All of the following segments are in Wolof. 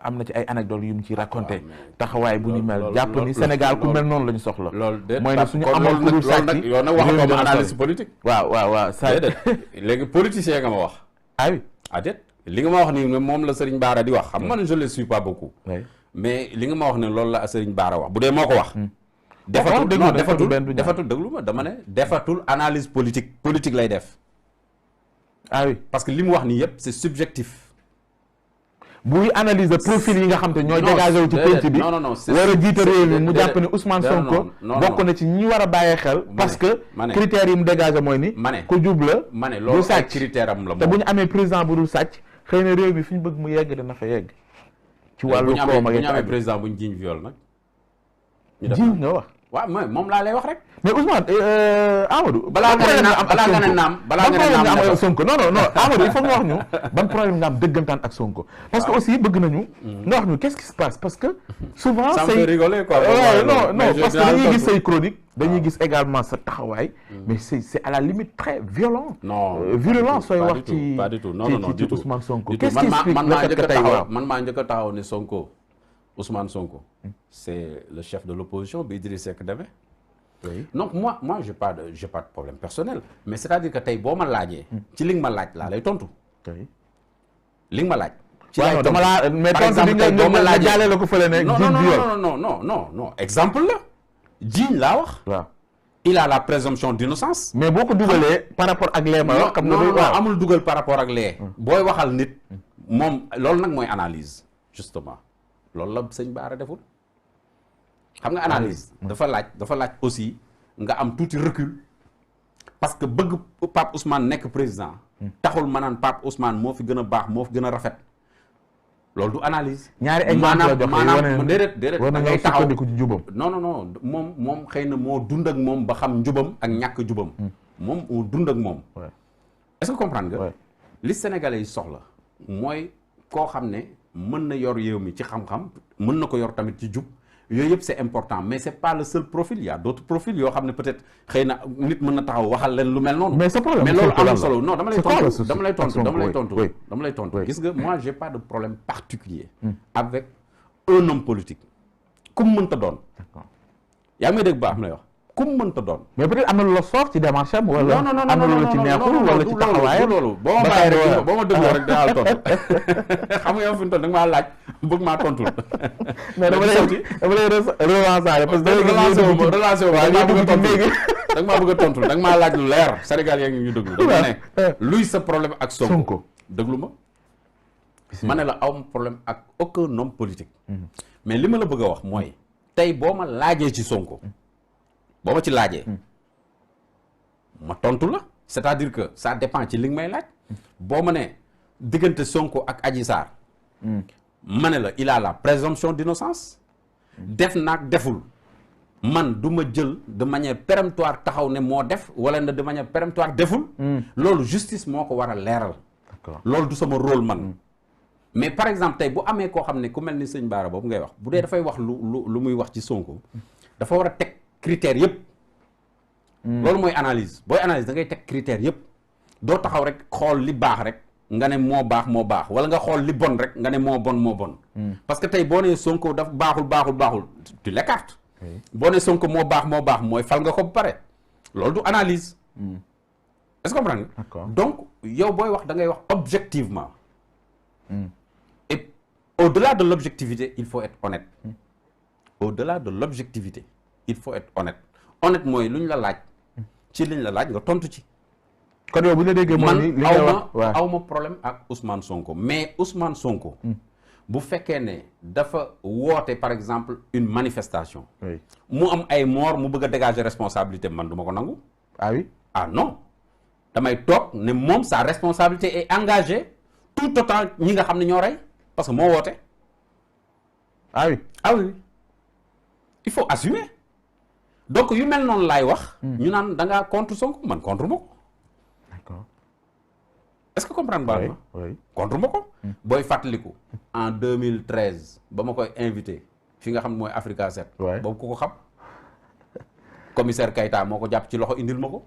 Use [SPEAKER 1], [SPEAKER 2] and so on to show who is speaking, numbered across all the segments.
[SPEAKER 1] am na ci ay anecdotes yu mu ci raconté taxawaay bu ni mel jàpp ni Sénégal ku mel noonu la ñu soxla.
[SPEAKER 2] loolu de
[SPEAKER 1] mooy ne suñu amoon ku dul sàcc
[SPEAKER 2] yow nag wax nga ma analyse politique.
[SPEAKER 1] waaw
[SPEAKER 2] déedéet léegi politicien nga ma wax.
[SPEAKER 1] ah oui
[SPEAKER 2] déet li nga ma wax nii moom la Serigne Bara di wax xam man je le suis pas beaucoup. mais li nga ma wax ne loolu la Serigne Bara wax bu dee moo ko wax. defatul déglu ma dama ne defatul analyse politique lay def.
[SPEAKER 1] ah oui
[SPEAKER 2] parce que li mu wax nii yëpp c'est subjectif.
[SPEAKER 1] buy analyser profil yi nga xam te ñooy dégagé wu ci penc bi war a jiite réew mi mu jàpp ne Ousmane Sonko bokk na ci ñi war a bàyyee xel parce que critères yi mu dégagé mooy ni ku jub la du sàcc
[SPEAKER 2] critère am la
[SPEAKER 1] te bu ñu amee président bu dul sàcc xëy na réew mi fi ñu bëgg mu yegg dana fa yegg ci wàllu koom ak
[SPEAKER 2] bu ñu amee président bu ñu jiiñ viol nag
[SPEAKER 1] jiiñ nga wax
[SPEAKER 2] waaw mooy moom laa lay wax rek.
[SPEAKER 1] mais Ousmane Amadou.
[SPEAKER 2] balaa nga ne naam
[SPEAKER 1] ak Sonko non Amadou il faut nga wax ñu ban problème nga am dëggantaan ak Sonko. parce que aussi bëgg nañu. nga wax ñu qu'est-ce qui se passe parce que. souvent
[SPEAKER 2] ça me fait rigoler quoi.
[SPEAKER 1] non parce que dañuy gis say chronique dañuy gis également sa taxawaay. mais c'est à la limite très violent. virulent sooy wax ci
[SPEAKER 2] pas du tout non
[SPEAKER 1] ci Ousmane Sonko. qu'est-ce qui explique le fait que tey waaw
[SPEAKER 2] man maa njëkk a taxaw ne Sonko. Ousmane Sonko, c'est le chef de l'opposition, Idriss Seck Deme.
[SPEAKER 1] Oui.
[SPEAKER 2] Donc moi j'ai pas de problème personnel, mais c'est-à-dire que tey boo ma laajee. ci li nga ma laaj laa lay tontu.
[SPEAKER 1] oui.
[SPEAKER 2] li nga ma laaj.
[SPEAKER 1] ci lay tontu mais tontu bi nga boo ma laajee jaale la ko fële ne.
[SPEAKER 2] non exemple la. jiiñ laa wax.
[SPEAKER 1] waaw.
[SPEAKER 2] il a la présomption d'innocence.
[SPEAKER 1] mais boo ko dugalee par rapport ak lee ma wax. xam nga
[SPEAKER 2] non amul dugal par rapport ak lee. booy waxal nit. moom loolu nag mooy analyse justement. loolu la sëñ Bara deful xam nga analyse dafa laaj aussi nga am tuuti recul parce que bëgg Pape Ousmane nekk président taxul ma naan Pape Ousmane moo fi gën a baax moo fi gën a rafet loolu du analyse
[SPEAKER 1] ñaari exemple
[SPEAKER 2] maanaam déedéet
[SPEAKER 1] war na ngay sukkandiku ci njubam
[SPEAKER 2] non moom xëy na moo dund ak moom ba xam njubam ak ñàkk jubam moom moo dund ak moom est-ce que comprendre nga li Sénégalais yi soxla mooy koo xam ne mën na yor réew mi ci xam-xam mën na ko yor tamit ci jub yooyu yëpp c'est important mais c'est pas le seul profil il y a d'autres profils yoo xam ne peut-être xëy na nit mën na taxaw waxal leen lu mel noonu.
[SPEAKER 1] mais c'est problème
[SPEAKER 2] mais loolu amul solo non dama lay
[SPEAKER 1] tontu
[SPEAKER 2] gis nga moi j'ai pas de problème particulier avec un homme politique ku mu mënta doon. yaa ngi may dégg baax ma lay wax ku mu mënta doon.
[SPEAKER 1] mais peut-être am na lu la soof ci démarche am wala
[SPEAKER 2] non
[SPEAKER 1] am na lu la ci neexul wala ci taxawaayam
[SPEAKER 2] loolu boo ma bàyyi rek boo ma dégloo rek dinaa la tontu xam nga yow fi mu toll da nga maa laaj bëgg maa tontul.
[SPEAKER 1] mais dama lay relancer parce que
[SPEAKER 2] relancé wu ma da nga maa bëgg a tontul da nga maa laaj lu leer Sénégal yaa ngi ñu déglu dama ne luy sa problème ak Sonko déglu ma ne la awma problème ak aucun homme politique mais li ma la bëgg a wax mooy tey boo ma laajee ci Sonko boo ma ci laajee ma tontu la c'est-à-dire que ça dépend ci li nga may laaj boo ma ne diggante Sonko ak Adji Sarr ma ne la il a la présomption d'innocence def naag deful man du ma jël de manière péremptoire taxaw ne moo def wala ne de manière péremptoire deful loolu justice moo ko war a leeral loolu du sama rôle man mais par exemple tey bu amee koo xam ne ku mel ni sëñ Bara boobu ngay wax bu dee dafay wax lu muy wax ci Sonko dafa war a teg critères yëpp loolu mooy analyse booy analyse da ngay teg critères yëpp doo taxaw rek xool li baax rek nga ne moo baax wala nga xool li bon rek nga ne moo bon parce que tey boo nee Sonko daf baaxul tu l'écartes boo nee Sonko moo baax mooy fal nga ko ba pare loolu du analyse est-ce que comprendre nga donc yow booy wax da ngay wax objectivement et au-delà de l'objectivité il faut être honnête au-delà de l'objectivité il faut être honnête mooy lu ñu la laaj ci liñ la laaj nga tontu ci
[SPEAKER 1] kon yow bu ñu la déggee mooy ni li ngay wax
[SPEAKER 2] awma problème ak Ousmane Sonko mais Ousmane Sonko bu fekkee ne dafa woote par exemple une manifestation mu am ay mort mu bëgg a dégager responsabilité man du ma ko nangu
[SPEAKER 1] ah oui
[SPEAKER 2] ah non damay toog ne moom sa responsabilité est engagée tout autant ñi nga xam ne ñoo rey parce que moo woote
[SPEAKER 1] ah oui
[SPEAKER 2] il faut assumer donc yu mel noonu laay wax ñu naan da ngaa contre Sonko man contre ma ko
[SPEAKER 1] d'accord
[SPEAKER 2] est-ce que comprendre baax na contre ma ko booy fàttaliku en 2013 ba ma koy invité fi nga xam ne mooy Africa 7 boobu ku ko xam commissaire Keita moo ko jàpp ci loxo indil ma ko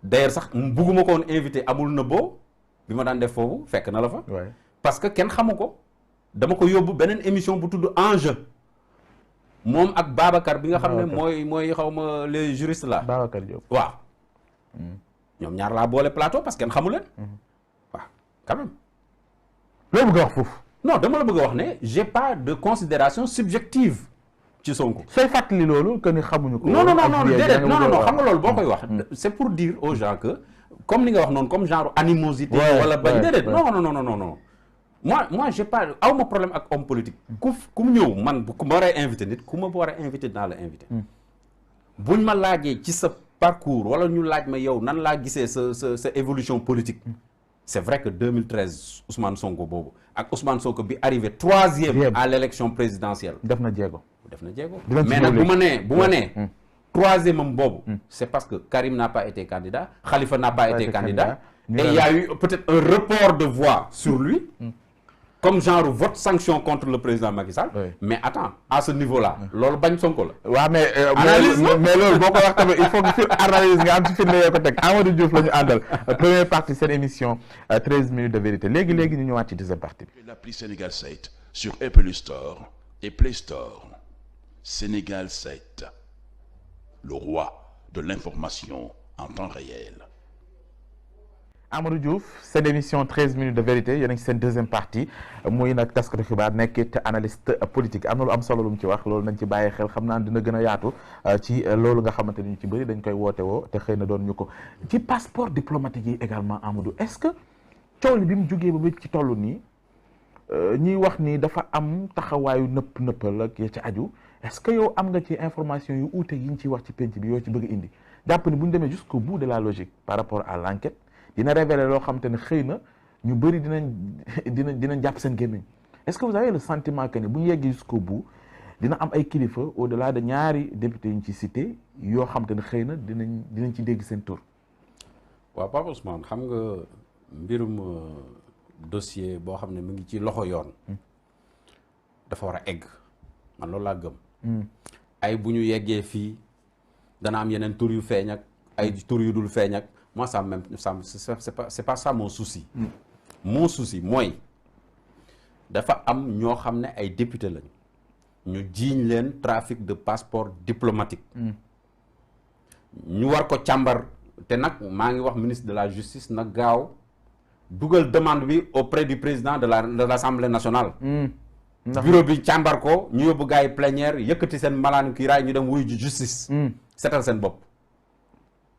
[SPEAKER 2] d'ailleurs sax bugguma ko woon invité amul na boo bi ma daan def foofu fekk na la fa parce que kenn xamu ko dama ko yóbbu beneen émission bu tudd Enjeu moom ak Babacar bi nga xam ne mooy xaw ma les juristes là.
[SPEAKER 1] Babacar Diop
[SPEAKER 2] waaw. ñoom ñaar laa boole plateau parce que kenn xamu leen. waaw quand même.
[SPEAKER 1] loolu bëgg a wax foofu.
[SPEAKER 2] non dama la bëgg a wax ne j'ai pas de considération subjective ci Sonko.
[SPEAKER 1] sooy fàttali loolu que ni xamuñu ko.
[SPEAKER 2] non déedéet non xam nga loolu boo koy wax. c'est pour dire aux gens que comme li nga wax noonu comme genre animosité. wala bañ déedéet non. moi j'ai pas aw ma problème ak homme politique. ku mu ñëw man ku ma war a invité nit ku ma war a invité dinaa la invité. buñ ma laajee ci sa parcours wala ñu laaj ma yow nan laa gisee sa évolution politique. c'est vrai que 2013 Ousmane Sonko boobu ak Ousmane Sonko bi arrivé 3e à l'élection présidentielle.
[SPEAKER 1] def na jéego.
[SPEAKER 2] mais nag bu ma nee 3e am boobu. c'est parce que Karim n'a pas été candidat Khalifa n'a pas été candidat. et il y a eu peut-être un report de voix sur lui. comme genre vote sanction contre le président Macky Sall. mais attends à ce niveau-là. loolu bañ Sonko la.
[SPEAKER 1] waaw mais loolu boo ko wax tamit il faut que fi analyse nga am ci firnde yoo ko teg Amadou Diouf la ñu àndal première partie seen émission 13 minutes de vérité léegi ñu ñëwaat ci deuxième partie bi.
[SPEAKER 3] L'appli Sénégal 7 sur Apple Store et Play Store. Sénégal 7, le roi de l'information en temps réel.
[SPEAKER 1] Amadou Diouf seen émission 13 minutes de vérité yéen a ngi seen deuxième partie muy nag taskatu xibaar nekkit analyste politique am na lu am solo lu mu ci wax loolu nañ ci bàyyi xel xam naa dina gën a yaatu ci loolu nga xamante ni ñu ci bëri dañ koy woote woo te xëy na doon ñu ko ci passeport diplomatique yi également Amadou est-ce que coow li bi mu jógee ba ci toll nii ñiy wax ni dafa am taxawaayu nëppal ak ya ci aju est-ce que yow am nga ci information yu uute yi ñu ciy wax ci penc bi yoo ci bëgg indi jàpp ni bu ñu demee jusqu'au bout de la logique par rapport à l'enquête dina révéler loo xam te ne xëy na ñu bëri dinañ jàpp seen gémmiñ est-ce que vous avez le sentiment que ni bu ñu yeggee jusqu'au bout dina am ay kilifa au-delà de ñaari députés yi ñu ci cité yoo xam te ne xëy na dinañ ci dégg seen tur.
[SPEAKER 2] waaw Pape Ousmane xam nga mbirum dossier boo xam ne mu ngi ci loxo yoon. dafa war a egg man loolu laa gëm. ay bu ñu yeggee fii dana am yeneen tur yu feeñ ak ay tur yu dul feeñ ak. moi ça même ça c'est pas ça mon souci. mon souci mooy dafa am ñoo xam ne ay député lañu ñu jiiñ leen trafic de passeport diplomatique. ñu war ko càmbar te nag maa ngi wax ministre de la justice nag gaaw dugal demande bi auprès du président de l'Assemblée nationale. bureau bi càmbar ko ñu yóbbu gars yi plénière yëkkati seen malaanu kiiraay ñu dem wuyu ji justice. setal seen bopp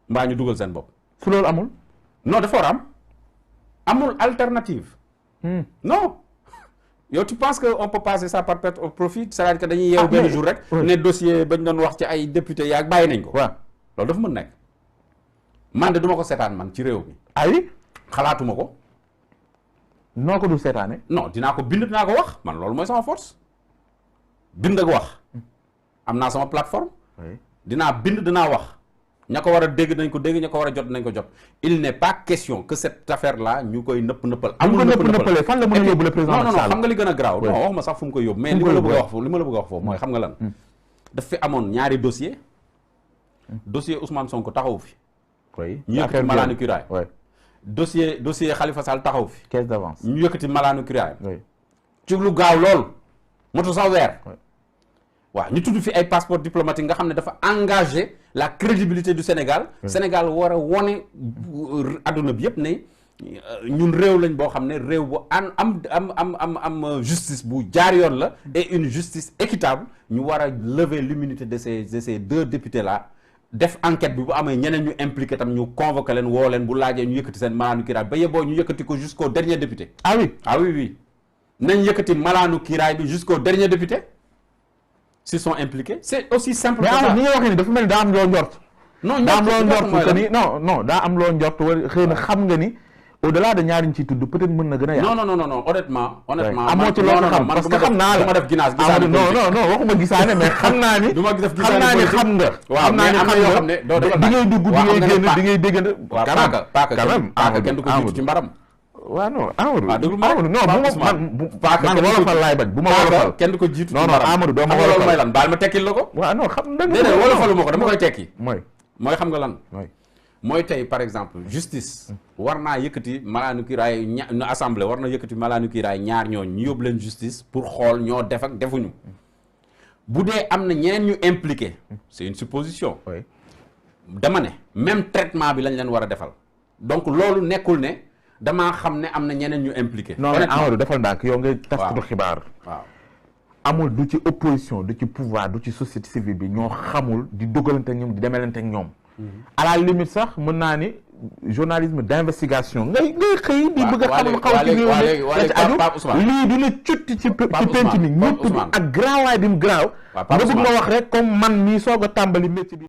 [SPEAKER 2] mbaa ñu dugal seen bopp.
[SPEAKER 1] su loolu amul.
[SPEAKER 2] non dafa war am amul alternative. non yow tu penses que on peut passer ça par perte au profit c'est-à-dire que dañuy yeewu benn jour rek. ne dossier bañ doon wax ci ay député yaag bàyyi nañ ko.
[SPEAKER 1] waaw
[SPEAKER 2] loolu dafa mën nekk. man de duma ko seetaan man ci réew mi.
[SPEAKER 1] ay
[SPEAKER 2] xalaatuma ko.
[SPEAKER 1] noo ko dul seetaane.
[SPEAKER 2] non dinaa ko bind dinaa ko wax man loolu mooy sama force. bind ak wax. am naa sama plateforme. dinaa bind dinaa wax. ña ko war a dégg nañ ko dégg ña ko war a jot nañ ko jot il n'est pas question que cette affaire là ñu koy nëppal amul
[SPEAKER 1] nëppale fan la mën a yóbbu le président
[SPEAKER 2] non xam nga li gën a garaaw non waxuma sax fu mu koy yóbbu mais li ma la bëgg a wax foofu mooy xam nga lan daf fi amoon ñaari dossier Ousmane Sonko taxaw fi ñu yëkkati malaanu kiraay dossier Khalifa Sall taxaw fi
[SPEAKER 1] caisse d'avance
[SPEAKER 2] ñu yëkkati malaanu kiraay ci lu gaaw lool motu sax weer waaw ñu tudd fi ay passeport diplomatique nga xam ne dafa engagé la crédibilité du Sénégal. Sénégal war a wone adduna bi yëpp ne ñun réew lañ boo xam ne réew bu am justice bu jaar yoon la. et une justice équitable ñu war a lever l'immunité de ces deux députés là def enquête bi bu amee ñeneen ñu impliqué tam ñu convoqué leen woo leen bu laajee ñu yëkkati seen malaanu kiraay ba yeboo ñu yëkkati ko jusqu'au dernier député.
[SPEAKER 1] ah oui
[SPEAKER 2] nañ yëkkati malaanu kiraay bi jusqu'au dernier député. s'ils sont impliqués c'est aussi simple que ça.
[SPEAKER 1] mais ni nga waxee ni dafa mel ni daa am loo njort. daa am loo njort que ni non daa am loo njort wala xëy na xam nga ni au-delà de ñaari ñu ciy tudd peut-être mën na gën a yaatu.
[SPEAKER 2] non honnêtement.
[SPEAKER 1] amoo ci loolu xam parce que xam naa la
[SPEAKER 2] du ma def gisaane
[SPEAKER 1] non waxuma gisaane mais xam naa ni.
[SPEAKER 2] du ma def gisaane
[SPEAKER 1] xam nga.
[SPEAKER 2] waaw mais am na yoo xam ne doo defal
[SPEAKER 1] di ngay dugg di ngay génn di ngay déggante.
[SPEAKER 2] waaw paaka kenn du ko jiitu ci mbaram.
[SPEAKER 1] waaw non Amadou.
[SPEAKER 2] waaw déglu ma
[SPEAKER 1] non man wolofal laay bañ bu ma wolofal.
[SPEAKER 2] kenn du ko jiitu
[SPEAKER 1] non Amadou doo ma wolofal
[SPEAKER 2] loolu mooy lan baal ma tekkil la ko.
[SPEAKER 1] waaw non xam nga.
[SPEAKER 2] déedéet wolofalu ma ko dama koy tekki.
[SPEAKER 1] mooy
[SPEAKER 2] xam nga lan. mooy tey par exemple justice war naa yëkkati malaanu kiiraay ñu assemblée war na yëkkati malaanu kiiraay ñaar ñooñu ñu yóbbu leen justice pour xool ñoo def ak defuñu bu dee am na ñeneen ñu impliqué c'est une supposition dama ne même traitement bi lañ leen war a defal donc loolu nekkul ne damaa xam ne am na ñeneen ñu impliqué
[SPEAKER 1] non mais Amadou defal ndànk yow ngay taskatu xibaar
[SPEAKER 2] waaw
[SPEAKER 1] amul du ci opposition du ci pouvoir du ci société civile bi ñoo xamul di dugalante ak ñoom di demelante ak ñoom à la limite sax mën naa ni journalisme d'investigation ngay xëy di bëgg a xamul xaw ci réew mi lii du la cutti ci penc mi ñëpp ak graawaay bi mu graaw nga bëgg ma wax rek comme man mii soog a tàmbali métier bi